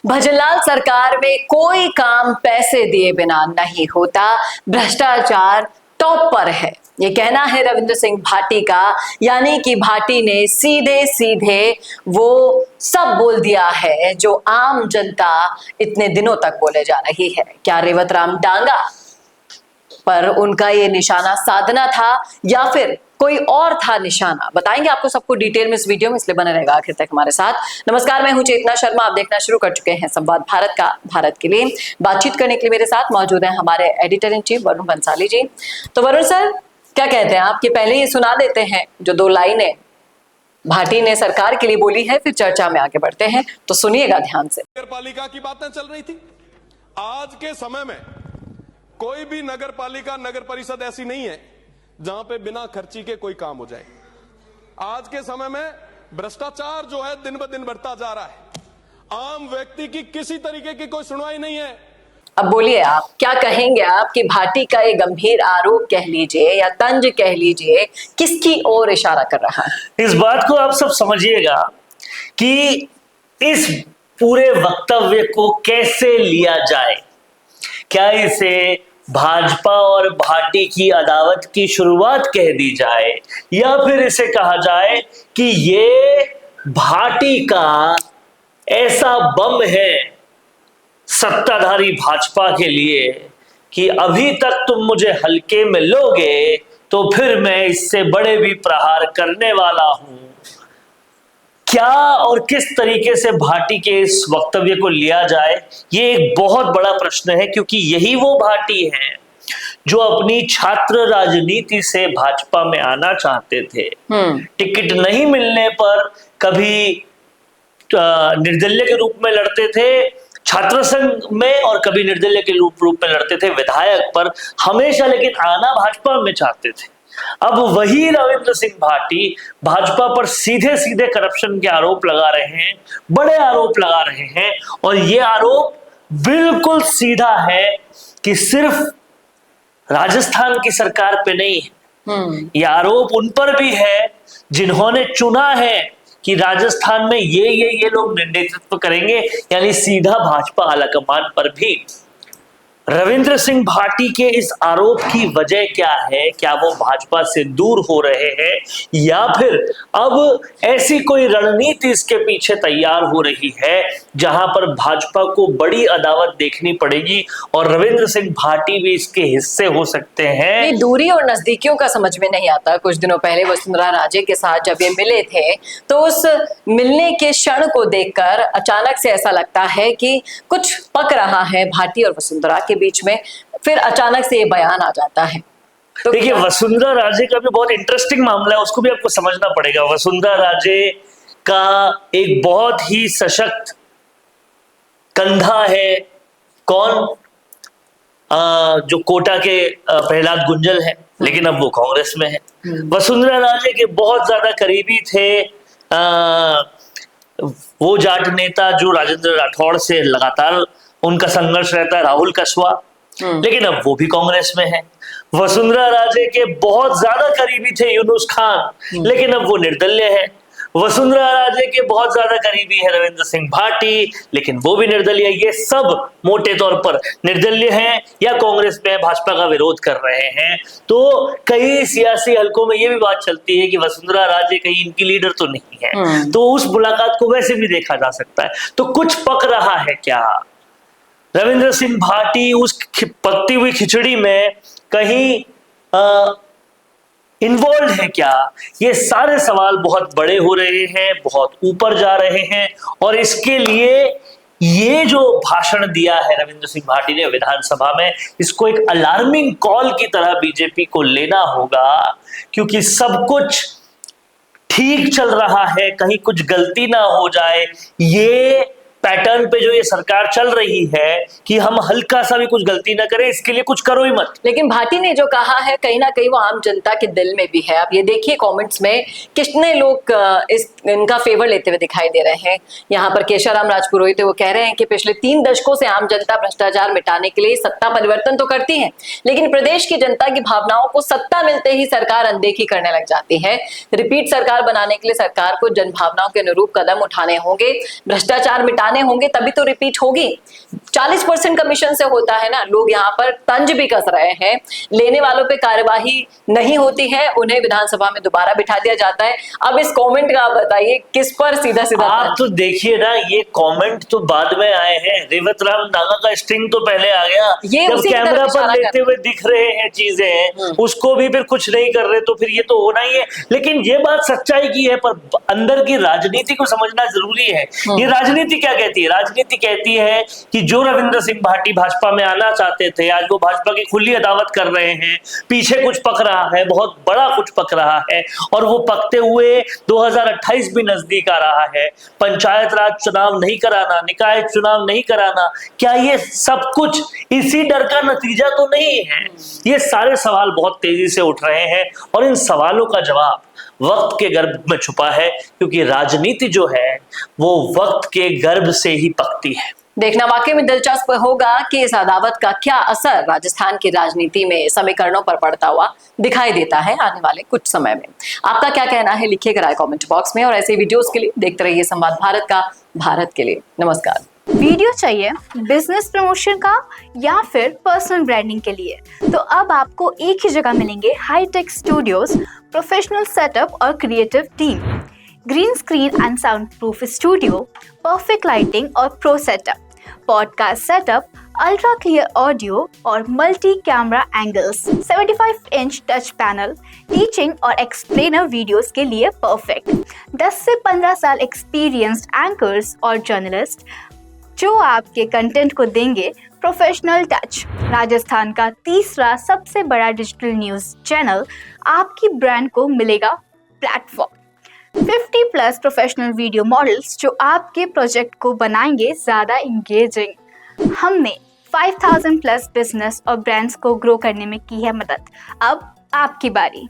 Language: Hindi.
भजनलाल सरकार में कोई काम पैसे दिए बिना नहीं होता, भ्रष्टाचार टॉप पर है, ये कहना है रविंद्र सिंह भाटी का। यानी कि भाटी ने सीधे सीधे वो सब बोल दिया है जो आम जनता इतने दिनों तक बोले जा रही है। क्या रेवत राम डांगा पर उनका ये निशाना साधना था या फिर कोई और था निशाना? बताएंगे आपको सबको डिटेल में इस वीडियो में, इसलिए बने रहेगा आखिर तक हमारे साथ। नमस्कार, मैं हूं चेतना शर्मा, आप देखना शुरू कर चुके हैं संवाद भारत का। भारत के लिए बातचीत करने के लिए मेरे साथ मौजूद हैं हमारे editor in chief Varun Bansali ji. तो वरुण सर, क्या कहते हैं आपके? पहले ये सुना देते हैं जो दो लाइनें भाटी ने सरकार के लिए बोली है, फिर चर्चा में आगे बढ़ते हैं, तो सुनिएगा ध्यान से। नगर पालिका की बातें चल रही थी। आज के समय में कोई भी नगर पालिका, नगर परिषद ऐसी नहीं है जहां पे बिना खर्ची के कोई काम हो जाए। आज के समय में भ्रष्टाचार जो है दिन ब दिन बढ़ता जा रहा है। आम व्यक्ति की किसी तरीके की कोई सुनवाई नहीं है। अब बोलिए, आप क्या कहेंगे? आप कि भाटी का ये गंभीर आरोप कह लीजिए या तंज कह लीजिए, किसकी ओर इशारा कर रहा है? इस बात को आप सब समझिएगा कि इस पूरे वक्तव्य को कैसे लिया जाए। क्या इसे भाजपा और भाटी की अदावत की शुरुआत कह दी जाए, या फिर इसे कहा जाए कि ये भाटी का ऐसा बम है सत्ताधारी भाजपा के लिए कि अभी तक तुम मुझे हल्के में लोगे तो फिर मैं इससे बड़े भी प्रहार करने वाला हूं। क्या और किस तरीके से भाटी के इस वक्तव्य को लिया जाए, ये एक बहुत बड़ा प्रश्न है, क्योंकि यही वो भाटी हैं जो अपनी छात्र राजनीति से भाजपा में आना चाहते थे। टिकट नहीं मिलने पर कभी निर्दलीय के रूप में लड़ते थे छात्र संघ में और कभी निर्दलीय के रूप में लड़ते थे विधायक पर, हमेशा लेकिन आना भाजपा में चाहते थे। अब वही रविंद्र सिंह भाटी भाजपा पर सीधे सीधे करप्शन के आरोप लगा रहे हैं, बड़े आरोप लगा रहे हैं, और ये आरोप बिल्कुल सीधा है कि सिर्फ राजस्थान की सरकार पे नहीं है, ये आरोप उन पर भी है जिन्होंने चुना है कि राजस्थान में ये लोग नेतृत्व करेंगे, यानी सीधा भाजपा आलाकमान पर भी। रविंद्र सिंह भाटी के इस आरोप की वजह क्या है? क्या वो भाजपा से दूर हो रहे हैं, या फिर अब ऐसी कोई रणनीति इसके पीछे तैयार हो रही है जहां पर भाजपा को बड़ी अदावत देखनी पड़ेगी और रविंद्र सिंह भाटी भी इसके हिस्से हो सकते हैं? दूरी और नजदीकियों का समझ में नहीं आता। कुछ दिनों पहले वसुंधरा राजे के साथ जब ये मिले थे तो उस मिलने के क्षण को देखकर अचानक से ऐसा लगता है कि कुछ पक रहा है भाटी और वसुंधरा के बीच में, फिर अचानक से ये बयान आ जाता है। तो देखिए, वसुंधरा राजे का भी बहुत इंटरेस्टिंग मामला है, उसको भी आपको समझना पड़ेगा। वसुंधरा राजे का एक बहुत ही सशक्त कंधा है, कौन? जो कोटा के प्रहलाद गुंजल है, लेकिन अब वो कांग्रेस में है। वसुंधरा राजे के बहुत ज्यादा करीबी थे वो जाट नेता जो राजेंद्र राठौड़ से लगातार उनका संघर्ष रहता है, राहुल कस्वा, लेकिन अब वो भी कांग्रेस में है। वसुंधरा राजे के बहुत ज्यादा करीबी थे यूनुस खान, लेकिन अब वो निर्दलीय है। वसुंधरा राजे के बहुत ज्यादा करीबी है रविंद्र सिंह भाटी, लेकिन वो भी निर्दलीय है। ये सब मोटे तौर पर निर्दलीय हैं या कांग्रेस में भाजपा का विरोध कर रहे हैं। तो कई सियासी हलकों में ये भी बात चलती है कि वसुंधरा राजे कहीं इनकी लीडर तो नहीं है, तो उस मुलाकात को वैसे भी देखा जा सकता है। तो कुछ पक रहा है क्या? रविंद्र सिंह भाटी उस पकती हुई खिचड़ी में कहीं इन्वॉल्व है क्या? ये सारे सवाल बहुत बड़े हो रहे हैं, बहुत ऊपर जा रहे हैं, और इसके लिए ये जो भाषण दिया है रविंद्र सिंह भाटी ने विधानसभा में, इसको एक अलार्मिंग कॉल की तरह बीजेपी को लेना होगा, क्योंकि सब कुछ ठीक चल रहा है, कहीं कुछ गलती ना हो जाए। ये पैटर्न पे जो ये सरकार चल रही है कि हम हल्का सा भी कुछ गलती ना करें, इसके लिए कुछ करो ही मत। लेकिन भाटी ने जो कहा है कहीं ना कहीं वो आम जनता के दिल में भी है। आप ये देखिए कमेंट्स में कितने लोग इनका फेवर लेते हुए दिखाई दे रहे हैं। यहाँ पर केशाराम राजपुरोहित वो कह रहे हैं कि पिछले 3 दशकों से आम जनता भ्रष्टाचार मिटाने के लिए सत्ता परिवर्तन तो करती है, लेकिन प्रदेश की जनता की भावनाओं को सत्ता मिलते ही सरकार अनदेखी करने लग जाती है। रिपीट सरकार बनाने के लिए सरकार को जनभावनाओं के अनुरूप कदम उठाने होंगे। भ्रष्टाचार मिटाने गाने होंगे तभी तो रिपीट होगी। 40% कमीशन से होता है ना। लोग यहाँ पर तंज भी कस रहे हैं, लेने वालों पे कार्यवाही नहीं होती है, उन्हें विधानसभा में दोबारा बिठा दिया जाता है। अब इस कमेंट का आप बताइए किस पर सीधा सीधा आप तो देखिए ना, ये कमेंट तो बाद में आए हैं। रेवत राम नागा का स्ट्रिंग तो पहले आ गया। ये जब उसी की तरफ कैमरा इशारा पर कर लेते हुए दिख रहे हैं चीजें, उसको भी फिर कुछ नहीं कर रहे, तो फिर ये तो होना ही है। लेकिन ये बात सच्चाई की है, पर अंदर की राजनीति को समझना जरूरी है। ये राजनीति क्या कहती है? राजनीति कहती है कि जो रविंद्र सिंह भाटी भाजपा में आना चाहते थे, आज वो भाजपा की खुली अदावत कर रहे हैं। पीछे कुछ पक रहा है, बहुत बड़ा कुछ पक रहा है, और वो पकते हुए 2028 भी नजदीक आ रहा है। पंचायत राज चुनाव नहीं कराना, निकाय चुनाव नहीं कराना, क्या ये सब कुछ इसी डर का नतीजा तो नहीं है? ये सारे सवाल बहुत तेजी से उठ रहे हैं, और इन सवालों का जवाब वक्त के गर्भ में छुपा है, क्योंकि राजनीति जो है वो वक्त के गर्भ से ही पकती है। देखना वाकई में दिलचस्प होगा कि इस अदावत का क्या असर राजस्थान की राजनीति में समीकरणों पर पड़ता हुआ दिखाई देता है आने वाले कुछ समय में। आपका क्या कहना है लिखिएगा राय कमेंट बॉक्स में, और ऐसे वीडियोस के लिए देखते रहिए संवाद भारत का, भारत के लिए। नमस्कार। वीडियो चाहिए बिजनेस प्रमोशन का या फिर पर्सनल ब्रांडिंग के लिए, तो अब आपको एक ही जगह मिलेंगे हाईटेक स्टूडियोज, प्रोफेशनल सेटअप और creative team, green screen and soundproof studio, perfect lighting और pro setup, podcast setup, ultra clear audio और multi camera angles, 75 inch touch panel, teaching और एक्सप्लेनर वीडियोस के लिए परफेक्ट, 10 से 15 साल एक्सपीरियंस्ड एंकर्स और जर्नलिस्ट जो आपके कंटेंट को देंगे प्रोफेशनल टच। राजस्थान का तीसरा सबसे बड़ा डिजिटल न्यूज़ चैनल आपकी ब्रांड को मिलेगा प्लेटफॉर्म। 50+ प्रोफेशनल वीडियो मॉडल्स जो आपके प्रोजेक्ट को बनाएंगे ज़्यादा इंगेजिंग। हमने 5000+ बिजनेस और ब्रांड्स को ग्रो करने में की है मदद। अब आपकी बारी।